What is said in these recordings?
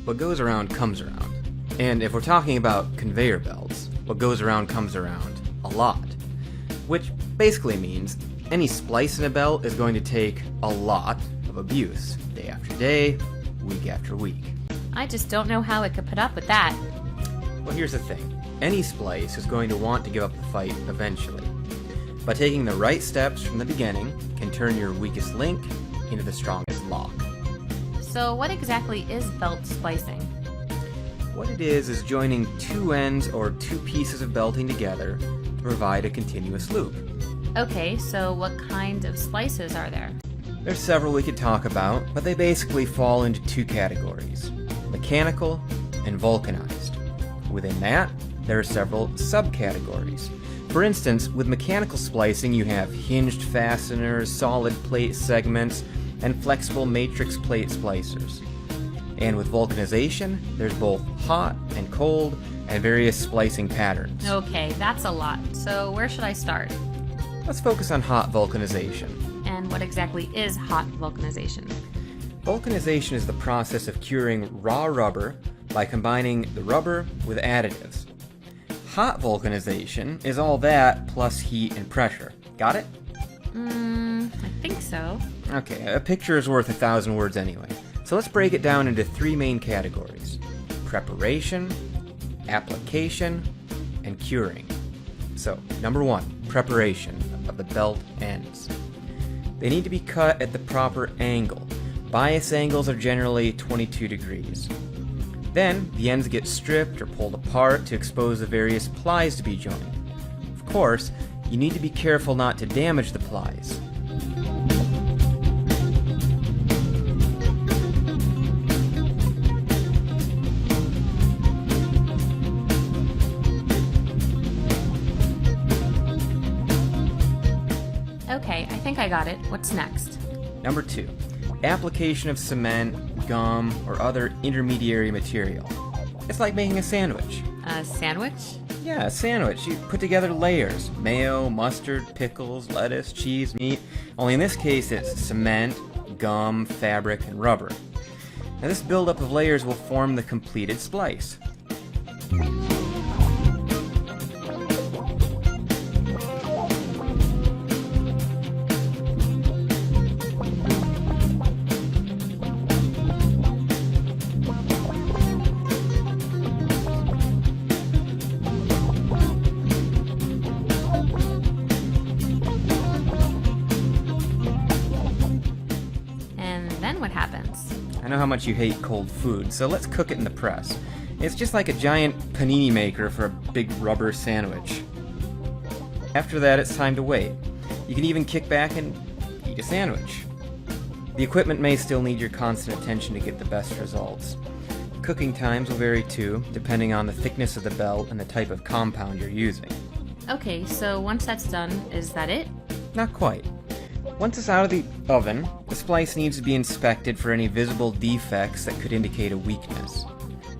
What goes around comes around. And if we're talking about conveyor belts, what goes around comes around a lot. Which basically means any splice in a belt is going to take a lot of abuse, day after day, week after week. I just don't know how it could put up with that. Well, here's the thing. Any splice is going to want to give up the fight eventually. But taking the right steps from the beginning can turn your weakest link into the strongest lock. So what exactly is belt splicing? What it is joining two ends or two pieces of belting together to provide a continuous loop. Okay, so what kind of splices are there? There's several we could talk about, but they basically fall into two categories: mechanical and vulcanized. Within that, there are several subcategories. For instance, with mechanical splicing you have hinged fasteners, solid plate segments, and flexible matrix plate splicers. And with vulcanization, there's both hot and cold and various splicing patterns. Okay, that's a lot. So where should I start? Let's focus on hot vulcanization. And what exactly is hot vulcanization? Vulcanization is the process of curing raw rubber by combining the rubber with additives. Hot vulcanization is all that plus heat and pressure. Got it? I think so. Okay, a picture is worth 1,000 words anyway. So let's break it down into three main categories: preparation, application, and curing. So, number one, preparation of the belt ends. They need to be cut at the proper angle. Bias angles are generally 22 degrees. Then, the ends get stripped or pulled apart to expose the various plies to be joined. Of course, you need to be careful not to damage the plies. Okay, I think I got it. What's next? Number two, application of cement, gum, or other intermediary material. It's like making a sandwich. A sandwich? Yeah, a sandwich. You put together layers: mayo, mustard, pickles, lettuce, cheese, meat. Only in this case it's cement, gum, fabric, and rubber. Now this buildup of layers will form the completed splice. What happens? I know how much you hate cold food, so let's cook it in the press. It's just like a giant panini maker for a big rubber sandwich. After that, it's time to wait. You can even kick back and eat a sandwich. The equipment may still need your constant attention to get the best results. Cooking times will vary too, depending on the thickness of the belt and the type of compound you're using. Okay, so once that's done, is that it? Not quite. Once it's out of the oven, the splice needs to be inspected for any visible defects that could indicate a weakness.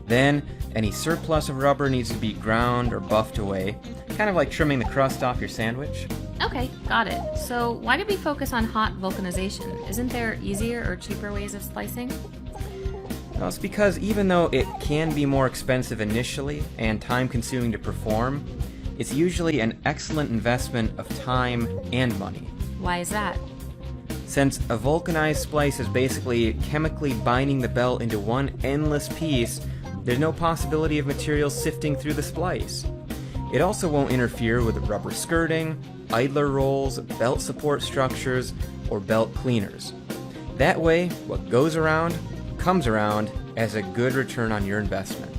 Then, any surplus of rubber needs to be ground or buffed away, kind of like trimming the crust off your sandwich. Okay, got it. So why did we focus on hot vulcanization? Isn't there easier or cheaper ways of splicing? Well, it's because even though it can be more expensive initially and time-consuming to perform, it's usually an excellent investment of time and money. Why is that? Since a vulcanized splice is basically chemically binding the belt into one endless piece, there's no possibility of material sifting through the splice. It also won't interfere with rubber skirting, idler rolls, belt support structures, or belt cleaners. That way, what goes around comes around as a good return on your investment.